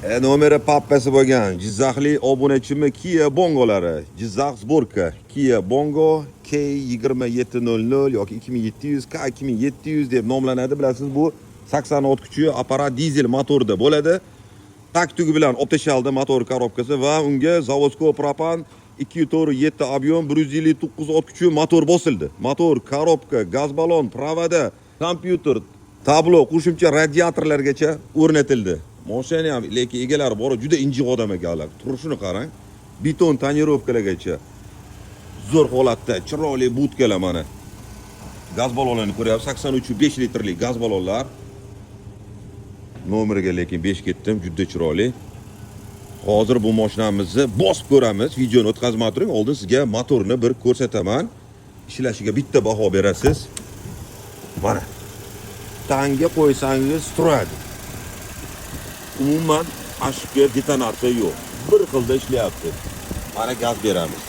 Nomeri pappasi bo'lgan Jizzaxlik obunachimi Kia Bongolari. Jizzax Zborka Kia Bongo K2700 yoki 2700 K2700 deb nomlanadi. Bilasiz, bu 86 kuchli apparat dizel motorda bo'ladi. Taktugi bilan optishalda motor korobkasi va unga zavodskoy propan 2.7 ob'yom 159 ot kuchi motor bosildi. Motor, korobka, gaz balon, provoda, kompyuter, tablo, qo'shimcha radiatorlargacha o'rnatildi. Mashina ham lekin egalari bor, juda injiq odam ekanlar. Turishini qarang. Beton tonirovkalargacha zo'r holatda, chiroyli budkalar mana. Gaz balonlarini ko'ryapsiz, 83.5 litrlik gaz balonlar. Nomeriga lekin 5 ketdim, juda chiroyli. Hozir bu mashinamizni bosib ko'ramiz. Videoni o'tkazmay turing, oldin sizga motorni bir ko'rsataman. Ishlashiga bitta baho berasiz. Mana. Tanga qo'ysangiz turadi. Umuman ashga detonatsiya yo'q. Bir xilda ishlayapti. Mana gaz beramiz.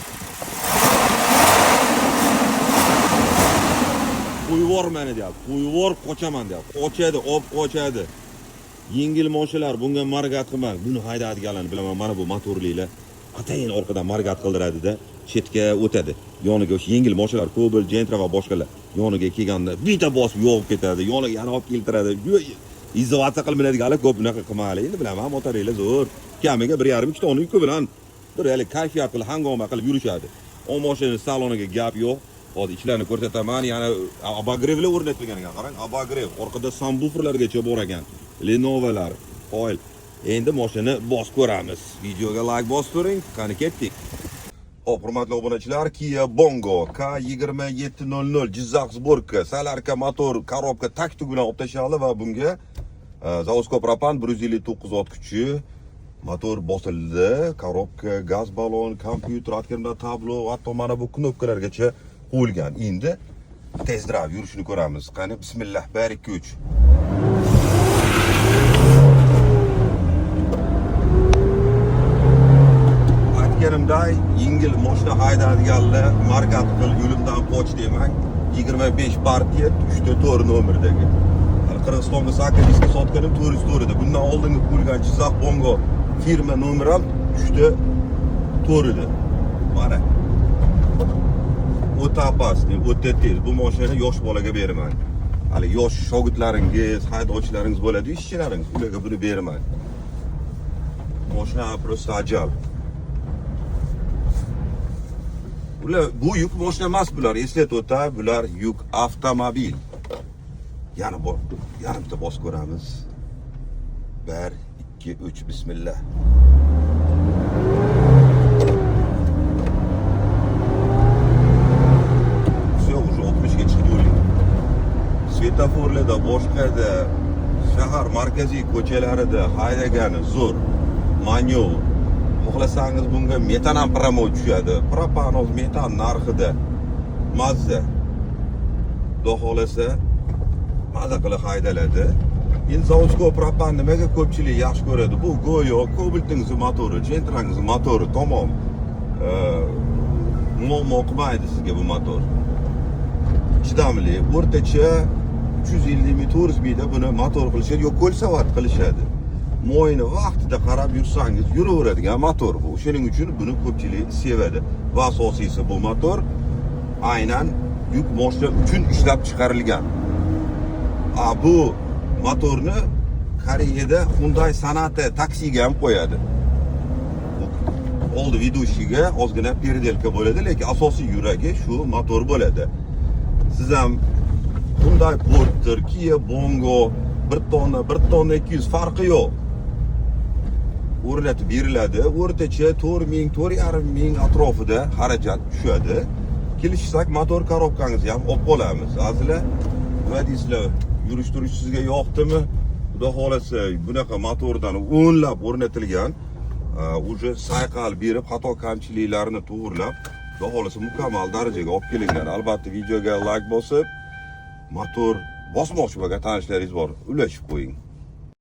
Qo'yvor meni deyapti. Qo'yvor qochaman deyapti. Qochadi, qochadi. Yengil mashinalar bunga margat qilmang. Buni haydaydiganlarni bilaman. Mana bu motorlilar atayin orqadan margat qildiradi-da, chetga o'tadi. Yoniga o'sha yengil mashinalar, Cobalt, Gentra va boshqalar yoniga kelganda bitta bosib yo'q ketadi, yoniga yana olib keltiradi. Izolyatsiya qilmaydiganlar ko'p bunaqa qilmaydi. Endi bilaman, motorlar zo'r. Kamiga 1,5-2 tonna yuk bilan bir hali kayfiyat qilib, hangoma qilib yurishadi. O mashina saloniga gap yo'q. Hozir ichlarini ko'rsataman. Yana abagravlar o'rnatilgan ekan. Qarang, abagrev, orqada subwooferlargacha bor ekan. Lenovo'lar, foil. Endi mashina bosib ko'ramiz. Videoga like bosib turing, qani ketdik. Hop, hurmatli obunachilar, Kia Bongo K2700 Jizzax Zborka, salarka motor, korobka taktik bilan optishaldi va bunga zavodskoy propan 159 ot kuchi motor bosildi. Korobka, gaz balon, kompyuter, atkamda tablo, hatto mana bu knopkalargacha qo'yilgan. Endi test drive yurishini ko'ramiz. Qani, bismillah, 1 2 3. Aytganimday, yengil mashina haydaydiganlar markat qil, yo'limdan qoch demang. 25 partiya 3 nomerdagi. Qirg'izistonga Sakariyska sotganim 400 da. Bundan oldingi qo'yilgan Jizzax Bongo firma nomeri ham 3 da. Mana. O'ta pastni, o'ta tez. Bu mashina yosh bolaga bermang. Hali yosh shogirdlaringiz, haydovchilaringiz bo'ladi, ishchilaringiz, ularga buni bermang. Mashina prosta ajal. Bu yuk mashina emas bular, eslatib o'ta, bular yuk avtomobil. Yana bor, yarimta bosib ko'ramiz. 1 2 3 bismillah. Svetoforlarda, boshqada shahar markaziy ko'chalarida haydagani zo'r. Manual. Xohlasangiz bunga metan ham promo tushadi. Propanoz metan narxida. Mazza. Xudo xolasa mazza qilib haydaladi. Endi zavodskoy propan nimaga ko'pchilik yaxshi ko'radi? Bu go'yo Cobalt'ning motori, Gentra'ning motori, tamom. Muammo qilmaydi sizga bu motor. Chidamli, o'rtacha 350 ming 400 mingda buni motor qilishadi yoki qo'lsavat qilishadi. Mo'yini vaqtida qarab yursangiz yuraveradigan motor bu. Shuning uchun buni ko'pchilik sevadi. Va asosiysi bu motor aynan yuk mashina uchun ishlab chiqarilgan. Bu motorni Koreyada Hyundai Sonata taksiga ham qo'yadi. Oldi vidushiga ozgina perdelka bo'ladi, lekin asosiy yuragi shu motor bo'ladi. Siz ham Hyundai Porter, Kia Bongo 1 tonna 200 farqi yo'q. O'rnatib beriladi. O'rtacha 4000, 4500 atrofida xarajat tushadi. Kelishsak motor korobkangizni ham olib qolamiz. Azizlar, nima deysizlar? Yurish-turish sizga yoqdimi? Xudo xolasa bunaqa motordan o'nlab o'rnatilgan, uje sayqal berib, xato kamchiliklarini to'g'rilab, xudo xolasa mukammal darajaga olib kelingan. Albatta videoga like bosib, motor bosmoqchi bo'lgan tanishlaringiz bor, ulashib qo'ying.